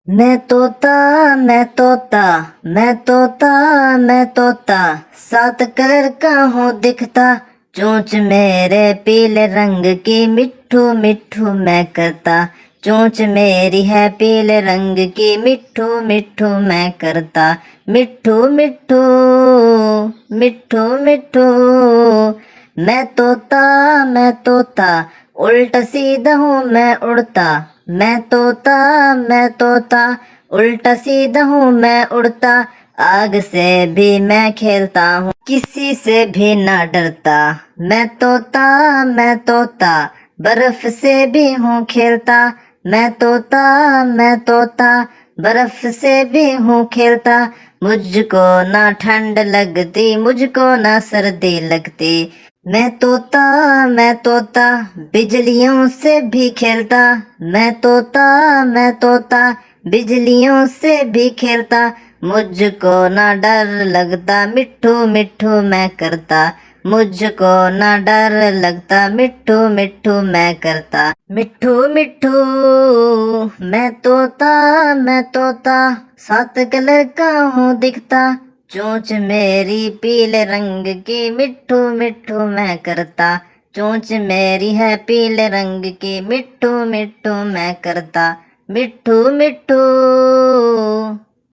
मैं तोता मैं तोता मैं तोता मैं तोता, सात कलर का हूँ दिखता। चोंच मेरे पीले रंग की, मिट्ठू मिट्ठू मैं करता। चोंच मेरी है पीले रंग की, मिट्ठू मिट्ठू मैं करता। मिट्ठू मिट्ठू मिट्ठू मिट्ठू, मैं तोता उल्टा सीधा हूँ मैं उड़ता। मैं तोता उल्टा सीधा हूँ मैं उड़ता। आग से भी मैं खेलता हूँ, किसी से भी ना डरता। मैं तोता बर्फ से भी हूँ खेलता। मैं तोता बर्फ से भी हूँ खेलता। मुझको ना ठंड लगती, मुझको ना सर्दी लगती। मैं तोता बिजलियों से भी खेलता। मैं तोता बिजलियों से भी खेलता। मुझको ना डर लगता, मिट्ठू मिट्ठू मैं करता। मुझको ना डर लगता, मिट्ठू मिट्ठू मैं करता। मिट्ठू मिट्ठू मैं तोता सात कलर का हूँ दिखता। चोंच मेरी पीले रंग की, मिट्ठू मिट्ठू मैं करता। चोंच मेरी है पीले रंग की, मिट्ठू मिट्ठू मैं करता। मिट्ठू मिट्ठू।